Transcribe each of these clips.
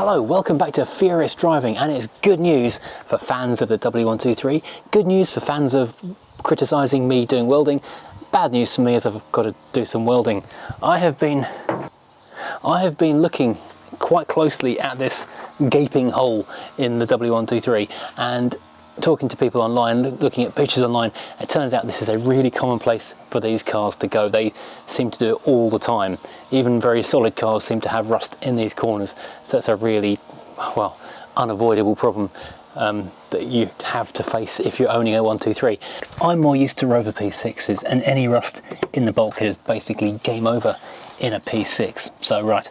Hello, welcome back to Furious Driving, and it's good news for fans of the W123, good news for fans of criticising me doing welding, bad news for me as I've got to do some welding. I have been looking quite closely at this gaping hole in the W123 and talking to people online, looking at pictures online. It turns out this is a really common place for these cars to go. They seem to do it all the time. Even very solid cars seem to have rust in these corners, so it's a really, well, unavoidable problem that you have to face if you're owning a 123. I'm more used to Rover P6s, and any rust in the bulkhead is basically game over in a P6. So right,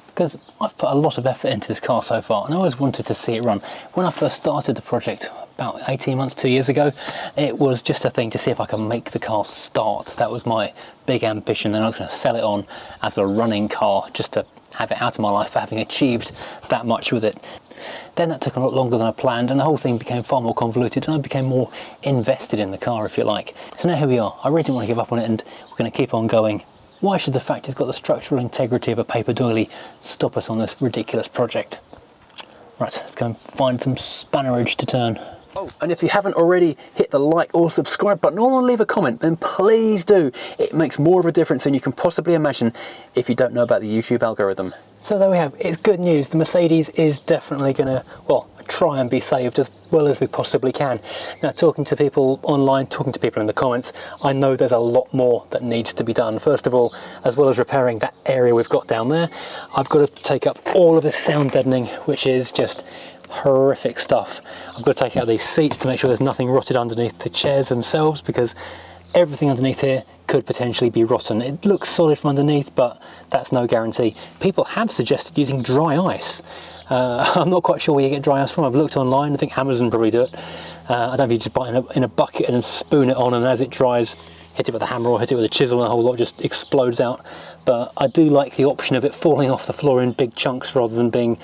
because I've put a lot of effort into this car so far and I always wanted to see it run. When I first started the project about 18 months, 2 years ago, it was just a thing to see if I could make the car start. That was my big ambition, and I was going to sell it on as a running car just to have it out of my life for having achieved that much with it. Then that took a lot longer than I planned, and the whole thing became far more convoluted, and I became more invested in the car, if you like. So now here we are. I really didn't want to give up on it, and we're going to keep on going. Why should the fact it's got the structural integrity of a paper doily stop us on this ridiculous project? Right, let's go and find some spannerage to turn. Oh, and if you haven't already hit the like or subscribe button or leave a comment, then please do. It makes more of a difference than you can possibly imagine if you don't know about the YouTube algorithm. So there we have, it's good news. The Mercedes is definitely gonna, well, try and be saved as well as we possibly can. Now, talking to people online, talking to people in the comments, I know there's a lot more that needs to be done. First of all, as well as repairing that area we've got down there, I've got to take up all of this sound deadening, which is just horrific stuff. I've got to take out these seats to make sure there's nothing rotted underneath the chairs themselves, because everything underneath here could potentially be rotten. It looks solid from underneath, but that's no guarantee. People have suggested using dry ice. I'm not quite sure where you get dry ice from. I've looked online. I think Amazon probably do it. I don't know if you just buy it in a bucket and then spoon it on, and as it dries, hit it with a hammer or hit it with a chisel and the whole lot just explodes out. But I do like the option of it falling off the floor in big chunks rather than being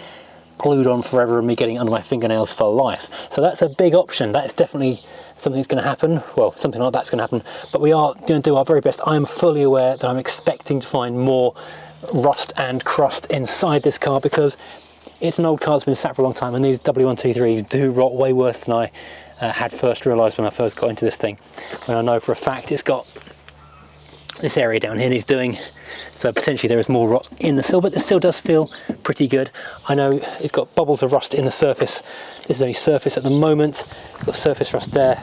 glued on forever and me getting under my fingernails for life. So that's a big option. That's definitely something that's going to happen. Well, something like that's going to happen, but we are going to do our very best. I am fully aware that I'm expecting to find more rust and crust inside this car, because it's an old car that's been sat for a long time, and these W123s do rot way worse than I had first realised when I first got into this thing. When I know for a fact it's got this area down here needs doing, so potentially there is more rot in the sill, but the sill does feel pretty good. I know it's got bubbles of rust in the surface. This is only surface at the moment. It's got surface rust there.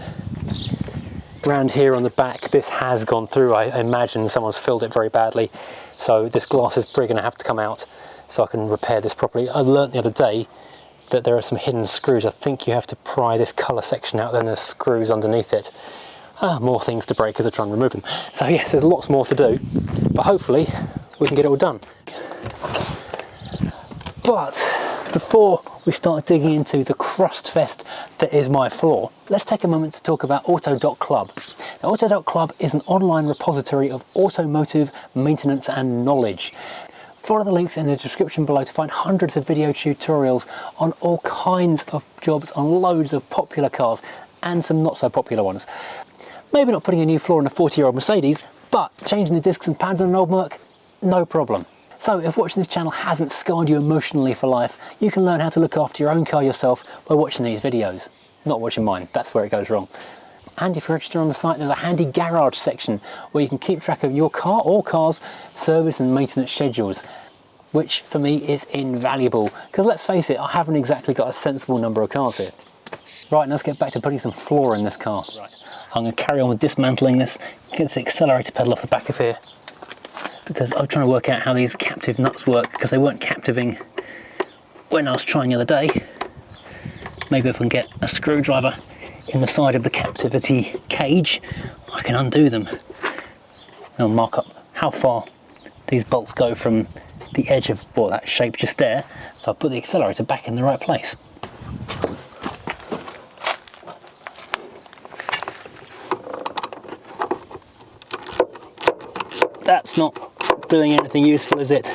Around here on the back, this has gone through. I imagine someone's filled it very badly, so this glass is probably going to have to come out so I can repair this properly. I learnt the other day that there are some hidden screws. I think you have to pry this colour section out, then there's screws underneath it. More things to break as I try and remove them. So yes, there's lots more to do, but hopefully we can get it all done. But before we start digging into the crust fest that is my floor, let's take a moment to talk about AUTODOC Club. Now, AUTODOC Club is an online repository of automotive maintenance and knowledge. Follow the links in the description below to find hundreds of video tutorials on all kinds of jobs on loads of popular cars and some not so popular ones. Maybe not putting a new floor in a 40-year-old Mercedes, but changing the discs and pads on an old Merc, no problem. So if watching this channel hasn't scarred you emotionally for life, you can learn how to look after your own car yourself by watching these videos. Not watching mine, that's where it goes wrong. And if you're registered on the site, there's a handy garage section where you can keep track of your car or cars' service and maintenance schedules, which for me is invaluable, because let's face it, I haven't exactly got a sensible number of cars here. Right, now let's get back to putting some floor in this car. Right. I'm going to carry on with dismantling this, get this accelerator pedal off the back of here, because I'm trying to work out how these captive nuts work, because they weren't captiving when I was trying the other day. Maybe if I can get a screwdriver in the side of the captivity cage, I can undo them. I'll mark up how far these bolts go from the edge of, well, that shape just there, so I'll put the accelerator back in the right place. That's not doing anything useful, is it?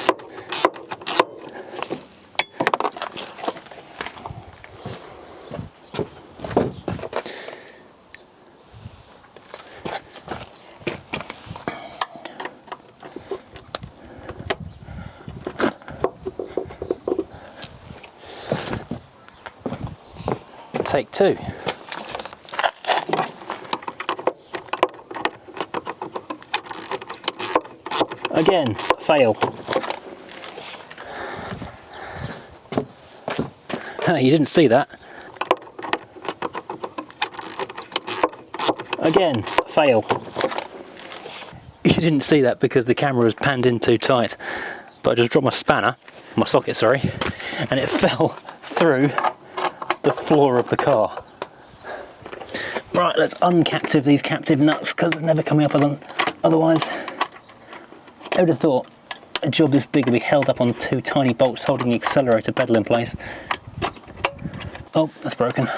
take two. Again, fail. You didn't see that. Again, fail. You didn't see that because the camera was panned in too tight. But I just dropped my socket, sorry, and it fell through the floor of the car. Right, let's uncaptive these captive nuts because they're never coming up with them. Otherwise, I would have thought a job this big would be held up on two tiny bolts holding the accelerator pedal in place. Oh, that's broken.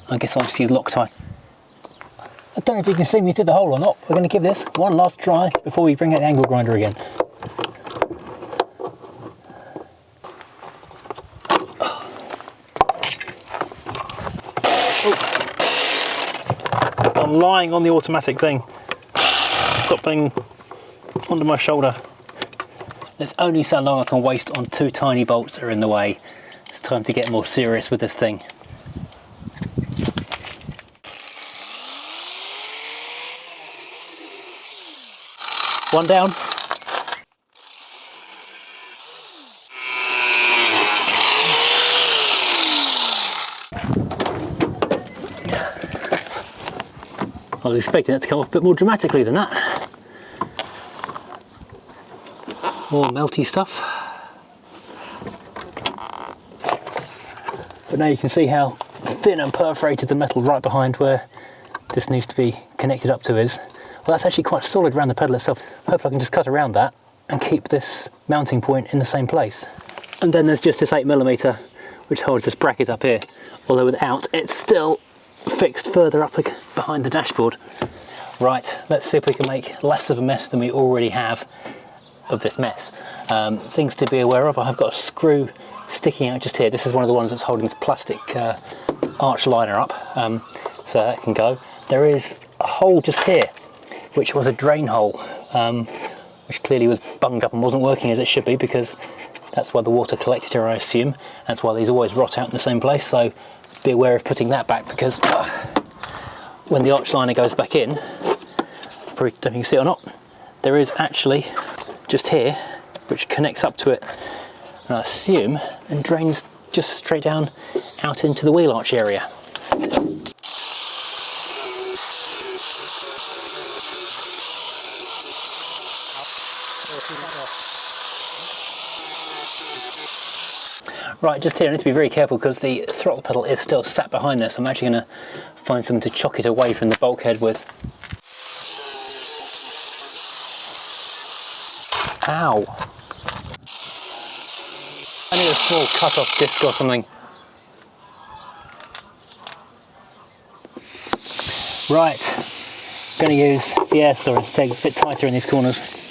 I guess I'll just use Loctite. I don't know if you can see me through the hole or not. We're going to give this one last try before we bring out the angle grinder again. Oh. I'm lying on the automatic thing. Stop being under my shoulder. There's only so long I can waste on two tiny bolts that are in the way. It's time to get more serious with this thing. One down. I was expecting that to come off a bit more dramatically than that. More melty stuff. But now you can see how thin and perforated the metal right behind where this needs to be connected up to is. Well, that's actually quite solid around the pedal itself. Hopefully I can just cut around that and keep this mounting point in the same place. And then there's just this 8mm which holds this bracket up here. Although without, it's still fixed further up behind the dashboard. Right, let's see if we can make less of a mess than we already have of this mess. Things to be aware of, I've got a screw sticking out just here. This is one of the ones that's holding this plastic arch liner up, so that can go. There is a hole just here, which was a drain hole, which clearly was bunged up and wasn't working as it should be, because that's where the water collected here, I assume. That's why these always rot out in the same place, so be aware of putting that back, because when the arch liner goes back in, probably don't know if you can see it or not, there is actually just here, which connects up to it, and I assume, and drains just straight down out into the wheel arch area. Right, just here I need to be very careful because the throttle pedal is still sat behind this. I'm actually going to find something to chock it away from the bulkhead with. Ow! I need a small cut-off disc or something. Right, I'm going to use the air saw instead. It's a bit tighter in these corners.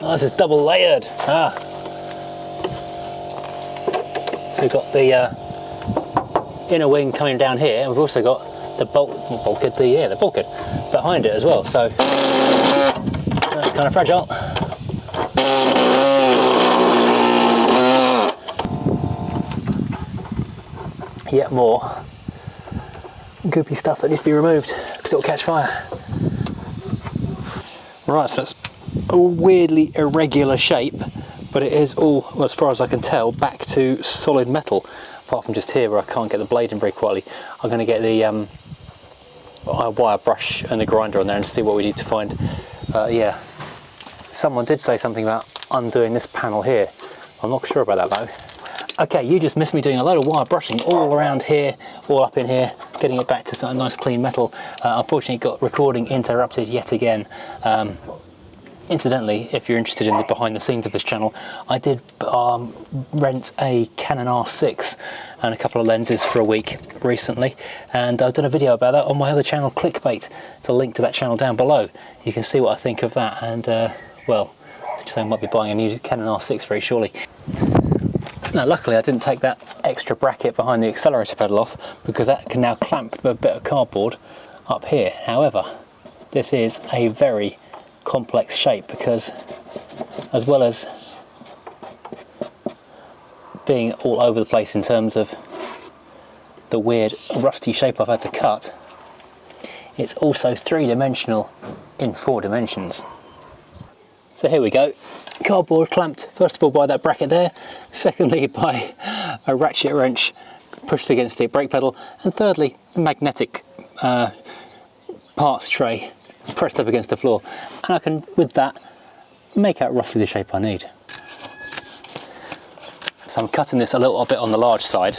Oh, this is double layered. So we've got the inner wing coming down here, and we've also got the bulkhead behind it as well. So that's kind of fragile. Yet more goopy stuff that needs to be removed because it will catch fire. Right, so that's a weirdly irregular shape, but it is all, well, as far as I can tell, back to solid metal, apart from just here where I can't get the blade in very quietly. I'm going to get the wire brush and the grinder on there and see what we need to find. Yeah, someone did say something about undoing this panel here. I'm not sure about that though. Okay, you just missed me doing a load of wire brushing all around here, all up in here, getting it back to some nice clean metal. Unfortunately, it got recording interrupted yet again. Incidentally, if you're interested in the behind the scenes of this channel, I did rent a Canon R6 and a couple of lenses for a week recently, and I've done a video about that on my other channel, Clickbait. It's a link to that channel down below. You can see what I think of that, and well, So I might be buying a new Canon R6 very shortly. Now luckily I didn't take that extra bracket behind the accelerator pedal off, because that can now clamp a bit of cardboard up here. However, this is a very complex shape, because as well as being all over the place in terms of the weird rusty shape I've had to cut, it's also three-dimensional in 4 dimensions. So here we go, cardboard clamped first of all by that bracket there, secondly by a ratchet wrench pushed against the brake pedal, and thirdly the magnetic parts tray pressed up against the floor, and I can with that make out roughly the shape I need. So I'm cutting this a little bit on the large side,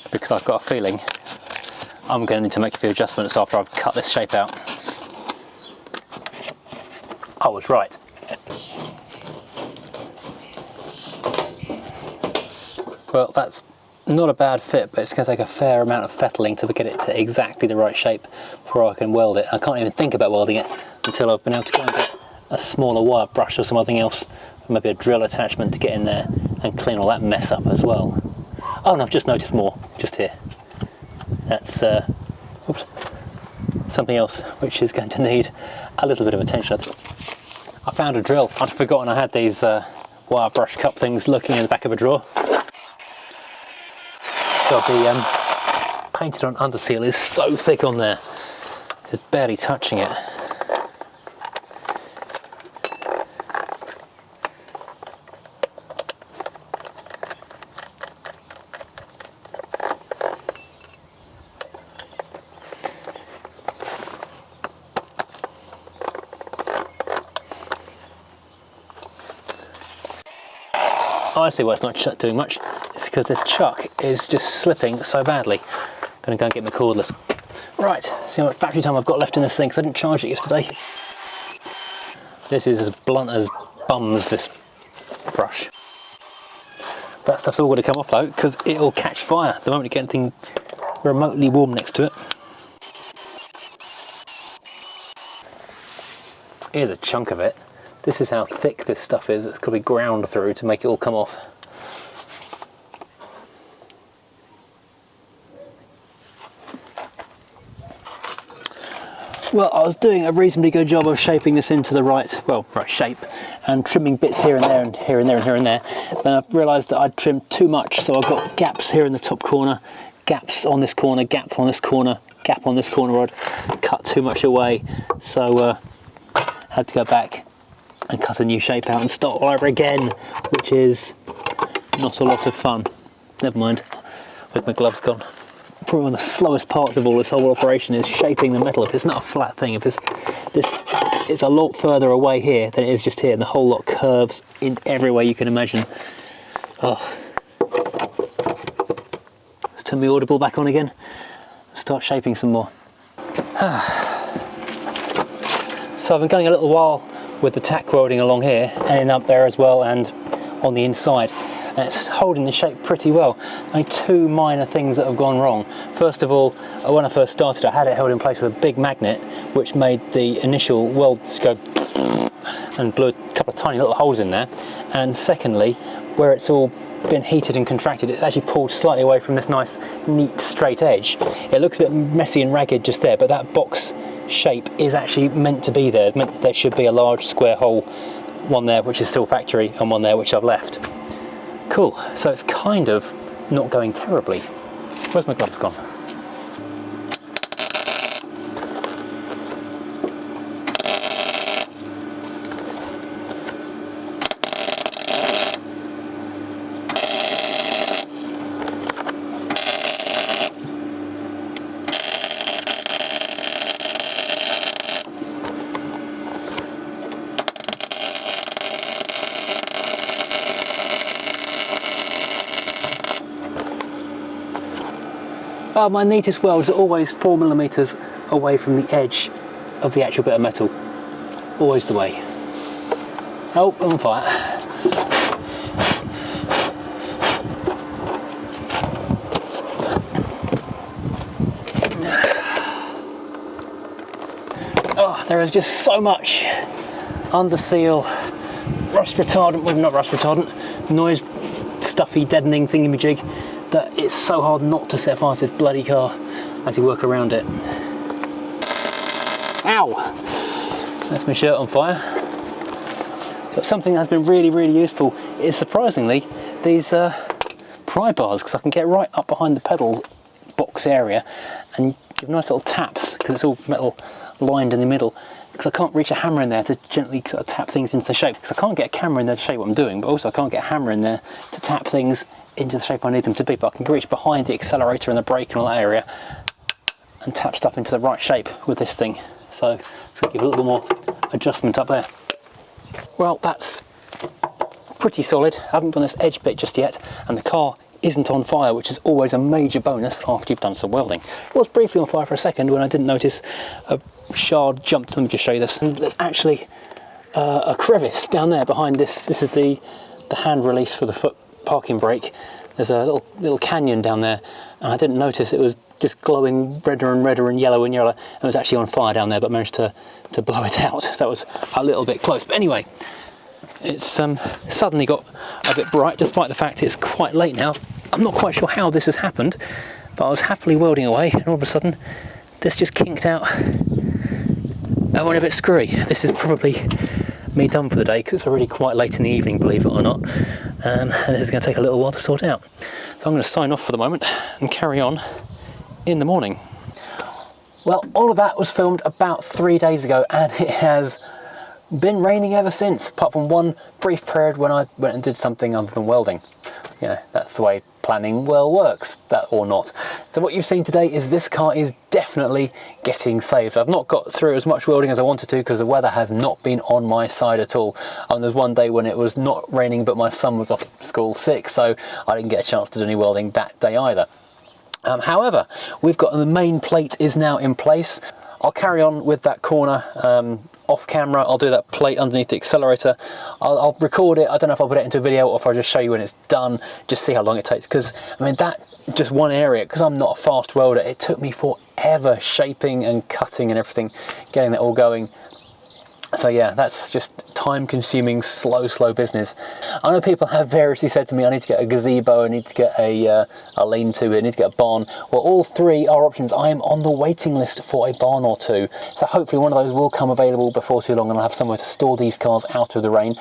because I've got a feeling I'm going to need to make a few adjustments after I've cut this shape out. I was right. Well, that's not a bad fit, but it's going to take a fair amount of fettling to get it to exactly the right shape before I can weld it. I can't even think about welding it until I've been able to go and get a smaller wire brush or something else, maybe a drill attachment to get in there and clean all that mess up as well. Oh, and I've just noticed more just here. That's oops, something else which is going to need a little bit of attention. I found a drill. I'd forgotten I had these wire brush cup things looking in the back of a drawer. So the painted on under seal is so thick on there, just barely touching it. I see why it's not doing much. It's because this chuck is just slipping so badly. I'm going to go and get my cordless. Right, see how much battery time I've got left in this thing, because I didn't charge it yesterday. This is as blunt as bums, this brush. That stuff's all going to come off though, because it'll catch fire the moment you get anything remotely warm next to it. Here's a chunk of it. This is how thick this stuff is. It's got to be ground through to make it all come off. Well, I was doing a reasonably good job of shaping this into the right shape, and trimming bits here and there and here and there and here and there. Then I've realised that I'd trimmed too much, so I've got gaps here in the top corner, gaps on this corner, gap on this corner, gap on this corner. I'd cut too much away, so had to go back and cut a new shape out and start all over again, which is not a lot of fun. Never mind, with my gloves gone. Probably one of the slowest parts of all this whole operation is shaping the metal. If it's not a flat thing, if it's a lot further away here than it is just here, and the whole lot curves in every way you can imagine. Oh. Let's turn my audible back on again. Start shaping some more. So I've been going a little while with the tack welding along here and up there as well, and on the inside, and it's holding the shape pretty well. Only 2 minor things that have gone wrong. First of all, when I first started, I had it held in place with a big magnet, which made the initial welds go and blew a couple of tiny little holes in there. And secondly, where it's all been heated and contracted, it's actually pulled slightly away from this nice neat straight edge. It looks a bit messy and ragged just there, but that box shape is actually meant to be there. It's meant that there should be a large square hole, one there which is still factory and one there which I've left. Cool, so it's kind of not going terribly. Where's my gloves gone? My neatest welds are always 4mm away from the edge of the actual bit of metal. Always the way. Oh, I'm on fire. Oh, there is just so much under seal rust retardant, well not rust retardant, noise stuffy deadening thingamajig, that it's so hard not to set fire to this bloody car as you work around it. Ow! That's my shirt on fire. But something that's been really, really useful is surprisingly these pry bars, because I can get right up behind the pedal box area and give nice little taps, because it's all metal lined in the middle, because I can't reach a hammer in there to gently sort of tap things into the shape, because I can't get a camera in there to show you what I'm doing, but also I can't get a hammer in there to tap things into the shape I need them to be, but I can reach behind the accelerator and the brake and all that area and tap stuff into the right shape with this thing. So it's going to give a little more adjustment up there. Well, that's pretty solid. I haven't done this edge bit just yet, and the car isn't on fire, which is always a major bonus after you've done some welding. It was briefly on fire for a second when I didn't notice a shard jumped. Let me just show you this. And there's actually a crevice down there behind this. This is the hand release for the foot parking brake. There's a little canyon down there, and I didn't notice it was just glowing redder and redder and yellow, and it was actually on fire down there, but managed to blow it out. So that was a little bit close. But anyway, it's suddenly got a bit bright, despite the fact it's quite late now. I'm not quite sure how this has happened, but I was happily welding away, and all of a sudden this just kinked out. I went a bit screwy. This is probably me done for the day, because it's already quite late in the evening, believe it or not, and this is going to take a little while to sort out. So I'm going to sign off for the moment and carry on in the morning. Well, all of that was filmed about 3 days ago, and it has been raining ever since, apart from one brief period when I went and did something other than welding. Yeah, that's the way planning well works, that or not. So what you've seen today is this car is definitely getting saved. I've not got through as much welding as I wanted to, because the weather has not been on my side at all. And there's one day when it was not raining, but my son was off school sick, so I didn't get a chance to do any welding that day either. However, we've got the main plate is now in place. I'll carry on with that corner off camera. I'll do that plate underneath the accelerator. I'll record it. I don't know if I'll put it into a video or if I'll just show you when it's done, just see how long it takes, because I mean that just one area, because I'm not a fast welder, it took me forever shaping and cutting and everything, getting that all going. So yeah, that's just time-consuming, slow business. I know people have variously said to me, I need to get a gazebo, I need to get a lean-to, I need to get a barn. Well, all three are options. I am on the waiting list for a barn or two. So hopefully one of those will come available before too long, and I'll have somewhere to store these cars out of the rain.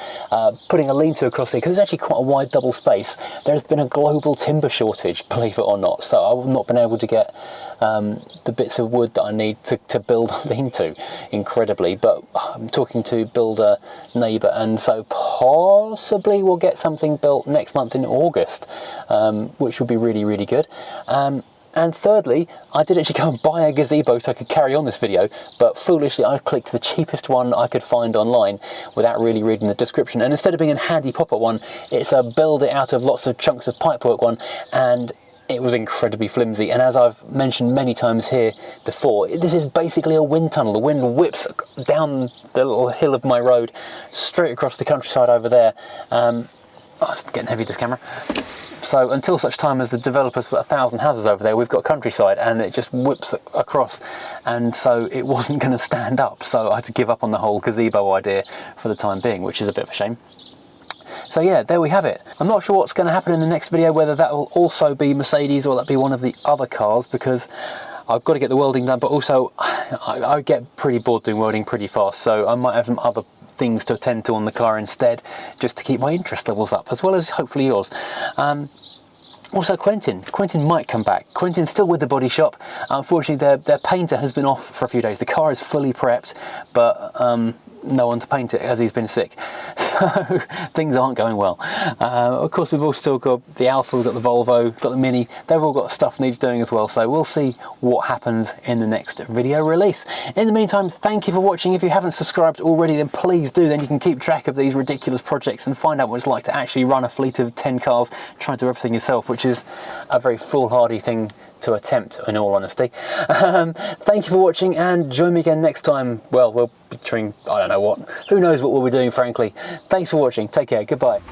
Putting a lean-to across here, because it's actually quite a wide double space. There's been a global timber shortage, believe it or not. So I've not been able to get the bits of wood that I need to build a lean-to, incredibly. But I'm talking to builder neighbour, and so possibly we'll get something built next month in August, which will be really good. And thirdly, I did actually go and buy a gazebo so I could carry on this video, but foolishly I clicked the cheapest one I could find online without really reading the description, and instead of being a handy pop-up one, it's a build it out of lots of chunks of pipework one, and it was incredibly flimsy. And as I've mentioned many times here before, this is basically a wind tunnel. The wind whips down the little hill of my road straight across the countryside over there. Oh, it's getting heavy, this camera. So until such time as the developers put 1,000 houses over there, we've got countryside, and it just whips across, and so it wasn't going to stand up, so I had to give up on the whole gazebo idea for the time being, which is a bit of a shame. So yeah, there we have it. I'm not sure what's going to happen in the next video, whether that will also be Mercedes or that be one of the other cars, because I've got to get the welding done, but also I get pretty bored doing welding pretty fast, so I might have some other things to attend to on the car instead, just to keep my interest levels up, as well as hopefully yours. Also Quentin might come back. Quentin's still with the body shop. Unfortunately their painter has been off for a few days. The car is fully prepped, but no one to paint it as he's been sick, so things aren't going well. Of course, we've all still got the Alfa, we've got the Volvo, got the Mini. They've all got stuff needs doing as well, so we'll see what happens in the next video release. In the meantime, thank you for watching. If you haven't subscribed already, then please do. Then you can keep track of these ridiculous projects and find out what it's like to actually run a fleet of 10 cars, try to do everything yourself, which is a very foolhardy thing to attempt, in all honesty. Thank you for watching, and join me again next time. Well, we'll be doing, I don't know what, who knows what we'll be doing, frankly. Thanks for watching, take care, goodbye.